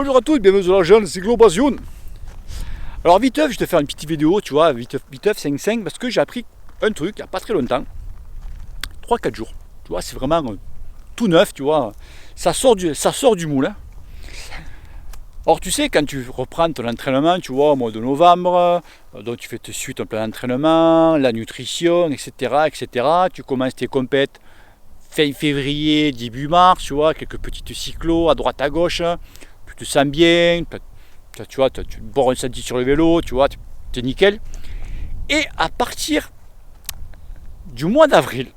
Bonjour à tous, bienvenue sur la chaîne, c'est Globation. Alors viteuf, je vais te faire une petite vidéo, tu vois, viteuf 5.5, parce que j'ai appris un truc il n'y a pas très longtemps, 3-4 jours, tu vois, c'est vraiment tout neuf, tu vois, ça sort du moule. Hein. Or tu sais, quand tu reprends ton entraînement, tu vois, au mois de novembre, donc tu fais tout de suite ton plan d'entraînement, la nutrition, etc., tu commences tes compètes fin février, début mars, tu vois, quelques petites cyclos à droite à gauche, tu te sens bien, tu vois, tu bords un senti sur le vélo, tu vois, tu es nickel. Et à partir du mois d'avril,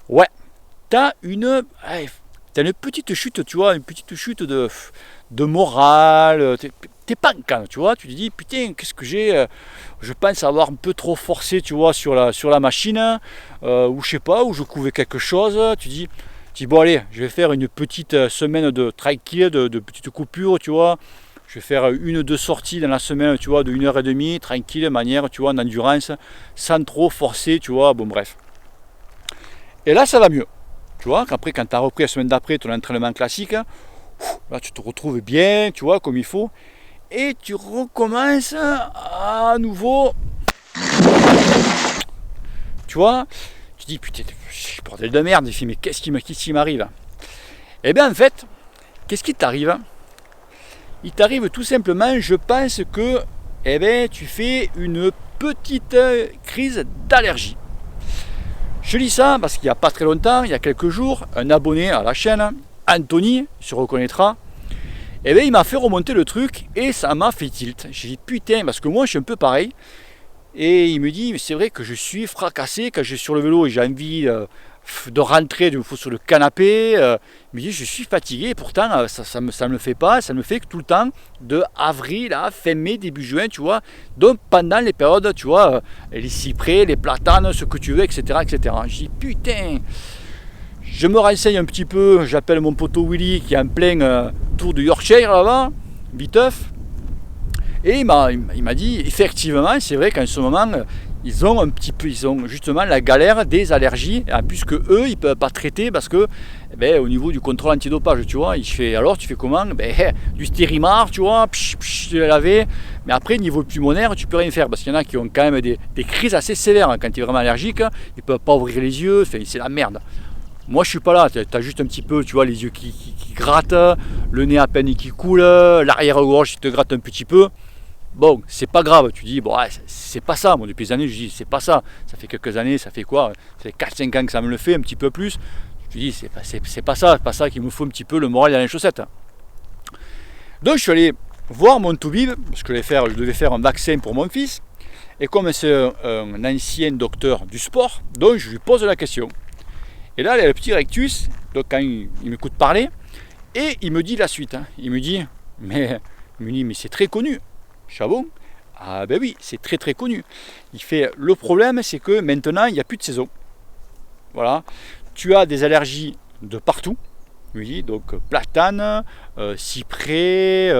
ouais, t'as une petite chute, tu vois, une petite chute de morale, t'es pas en canne, tu vois, tu te dis, putain, qu'est-ce que j'ai, je pense avoir un peu trop forcé, tu vois, sur la machine, ou je sais pas, ou je couvais quelque chose, tu dis, bon allez, je vais faire une petite semaine de tranquille, de petites coupures, tu vois, je vais faire 1-2 sorties dans la semaine, tu vois, de 1h30, tranquille, de manière, tu vois, en endurance, sans trop forcer, tu vois, bon bref. Et là, ça va mieux. Tu vois, qu'après, quand tu as repris la semaine d'après ton entraînement classique, là, tu te retrouves bien, tu vois, comme il faut. Et tu recommences à nouveau. Tu vois, tu dis, putain, bordel de merde, mais qu'est-ce qui m'arrive? Eh bien, en fait, qu'est-ce qui t'arrive? Il t'arrive tout simplement, je pense que, eh bien, tu fais une petite crise d'allergie. Je lis ça parce qu'il n'y a pas très longtemps, il y a quelques jours, un abonné à la chaîne, Anthony, se reconnaîtra, et bien il m'a fait remonter le truc et ça m'a fait tilt. J'ai dit putain, parce que moi je suis un peu pareil. Et il me dit, mais c'est vrai que je suis fracassé quand je suis sur le vélo et j'ai envie de rentrer de fois sur le canapé. Il me dit, je suis fatigué et pourtant ça me le fait pas, ça me fait que tout le temps, de avril à fin mai, début juin, tu vois. Donc pendant les périodes, tu vois, les cyprès, les platanes, ce que tu veux, etc. Je dis, putain, je me renseigne un petit peu, j'appelle mon poteau Willy qui est en plein tour du Yorkshire là-bas, viteuf. Et il m'a dit, effectivement, c'est vrai qu'en ce moment, ils ont justement la galère des allergies, puisque eux, ils ne peuvent pas traiter parce que, au niveau du contrôle antidopage, tu vois, alors tu fais comment? Du stérimar, tu vois, tu l'as lavé, mais après, niveau pulmonaire, tu peux rien faire, parce qu'il y en a qui ont quand même des crises assez sévères, hein, quand tu es vraiment allergique, ils ne peuvent pas ouvrir les yeux, c'est la merde. Moi je suis pas là, tu as juste un petit peu, tu vois, les yeux qui grattent, le nez à peine qui coule, l'arrière-gorge qui te gratte un petit peu. Bon, c'est pas grave, tu dis, bon, c'est pas ça, moi depuis des années je dis, c'est pas ça, ça fait quelques années, ça fait quoi, ça fait 4-5 ans que ça me le fait, un petit peu plus, je dis, c'est pas ça qu'il me faut un petit peu le moral dans les chaussettes. Donc je suis allé voir mon toubib, parce que je devais faire un vaccin pour mon fils, et comme c'est un ancien docteur du sport, donc je lui pose la question. Et là, il y a le petit rectus, donc quand il m'écoute parler, et il me dit la suite, hein. Il me dit, mais c'est très connu. Chabon, ah ben oui, c'est très connu. Il fait, le problème, c'est que maintenant, il n'y a plus de saison. Voilà. Tu as des allergies de partout. Oui, donc platane, cyprès,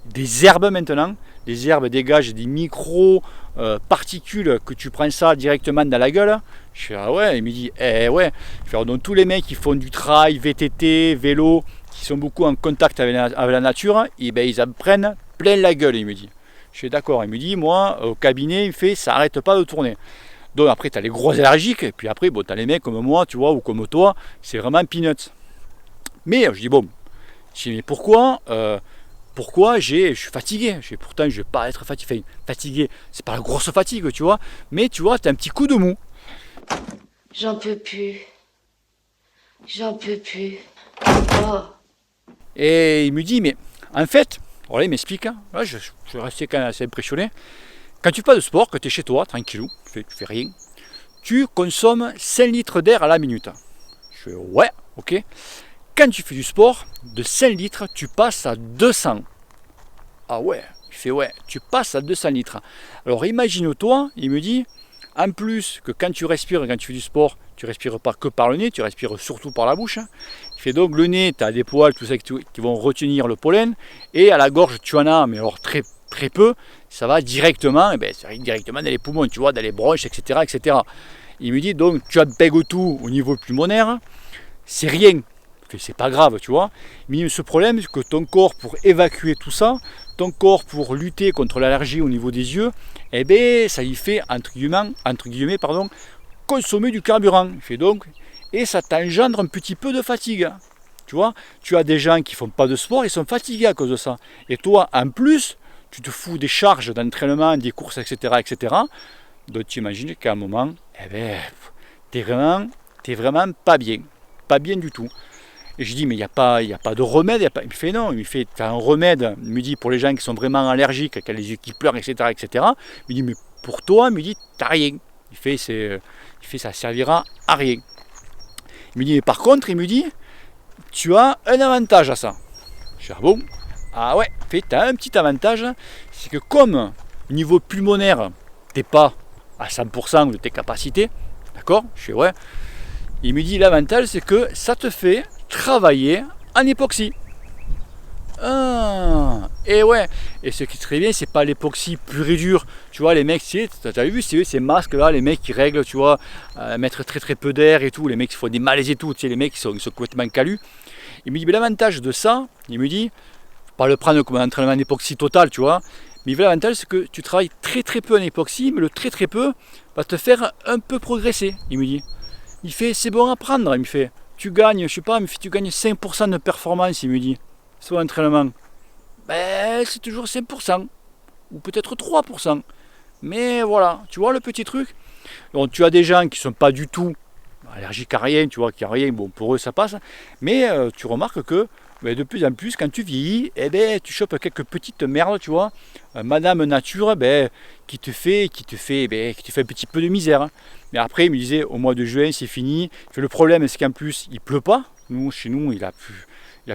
des herbes maintenant. Les herbes dégagent des micro-particules que tu prends ça directement dans la gueule. Je fais, ah ouais, il me dit, ouais. Je fais, donc tous les mecs qui font du trail, VTT, vélo, qui sont beaucoup en contact avec la nature, et ils en prennent plein la gueule, il me dit. Je suis d'accord, il me dit, moi, au cabinet, il fait, ça n'arrête pas de tourner. Donc après, tu as les gros allergiques, et puis après, tu as les mecs comme moi, tu vois, ou comme toi, c'est vraiment peanuts. Mais je dis, mais pourquoi je suis fatigué? Pourtant, je ne vais pas être fatigué, c'est pas la grosse fatigue, tu vois, mais tu vois, tu as un petit coup de mou. J'en peux plus. Oh. Et il me dit, mais en fait, voilà, il m'explique, hein, là, je restais quand même assez impressionné. Quand tu fais pas de sport, que tu es chez toi, tranquillou, tu fais rien, tu consommes 5 litres d'air à la minute. Je fais, ouais, ok. Quand tu fais du sport, de 5 litres, tu passes à 200. Ah ouais, il fait, ouais, tu passes à 200 litres. Alors imagine-toi, il me dit, en plus que quand tu respires, quand tu fais du sport, tu respires pas que par le nez, tu respires surtout par la bouche. Il fait donc le nez, tu as des poils, tout ça qui vont retenir le pollen, et à la gorge, tu en as, mais alors très peu, ça va directement, directement dans les poumons, tu vois, dans les bronches, etc. Il me dit donc, tu as tout au niveau pulmonaire, c'est rien. C'est pas grave, tu vois. Mais ce problème, c'est que ton corps, pour évacuer tout ça, ton corps, pour lutter contre l'allergie au niveau des yeux, eh bien, ça lui fait, entre guillemets, consommer du carburant. Il fait donc, et ça t'engendre un petit peu de fatigue. Tu vois, tu as des gens qui font pas de sport, ils sont fatigués à cause de ça. Et toi, en plus, tu te fous des charges d'entraînement, des courses, etc., etc. Donc tu imagines qu'à un moment, eh ben, t'es vraiment pas bien du tout. Et je dis, mais il n'y a pas de remède. Il me fait non, il me fait, tu as un remède, il me dit, pour les gens qui sont vraiment allergiques, qui ont les yeux qui pleurent, etc., etc. Il me dit, mais pour toi, il me dit, t'as rien. Il fait, ça servira à rien. Il me dit, mais par contre, il me dit, tu as un avantage à ça. Je dis, ah bon? Ah ouais, tu as un petit avantage, c'est que comme niveau pulmonaire, t'es pas à 100% de tes capacités, d'accord? Je fais ouais. Il me dit l'avantage, c'est que ça te fait travailler en époxy. Ah, et ouais, et ce qui est très bien, c'est pas l'époxy pur et dur. Tu vois, les mecs, tu as vu ces masques là, les mecs qui règlent, tu vois, mettre très très peu d'air et tout, les mecs qui font des malaises et tout, tu sais, les mecs qui sont complètement calus. Il me dit, mais l'avantage de ça, il me dit, pas le prendre comme un entraînement d'époxy total, tu vois, mais l'avantage, c'est que tu travailles très très peu en époxy, mais le très très peu va te faire un peu progresser, il me dit. Il fait, c'est bon à prendre, il me fait, tu gagnes, je sais pas, tu gagnes 5% de performance, il me dit, sur l'entraînement. Ben, c'est toujours 5%, ou peut-être 3%. Mais voilà, tu vois le petit truc. Donc, tu as des gens qui sont pas du tout allergiques à rien, tu vois, qui a rien, bon, pour eux ça passe, mais tu remarques que de plus en plus, quand tu vieillis, eh ben, tu chopes quelques petites merdes, tu vois, Madame Nature, qui te fait un petit peu de misère. Mais après, il me disait, au mois de juin, c'est fini. Le problème, c'est qu'en plus, il pleut pas. Nous, chez nous, il a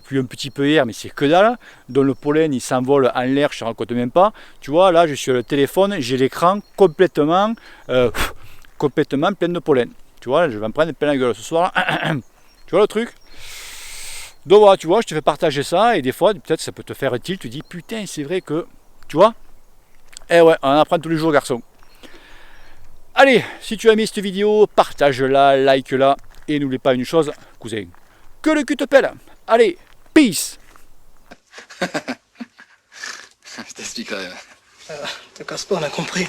plu un petit peu hier, mais c'est que dalle. Donc le pollen, il s'envole en l'air, je ne raconte même pas. Tu vois, là, je suis sur le téléphone, j'ai l'écran complètement plein de pollen. Tu vois, je vais me prendre plein la gueule ce soir. Tu vois le truc? Donc voilà, tu vois, je te fais partager ça, et des fois, peut-être ça peut te faire un tilt, tu te dis, putain, c'est vrai que, tu vois, eh ouais, on en apprend tous les jours, garçon. Allez, si tu as aimé cette vidéo, partage-la, like-la, et n'oublie pas une chose, cousin, que le cul te pèle. Allez, peace. Je t'expliquerai. Te casse pas, on a compris.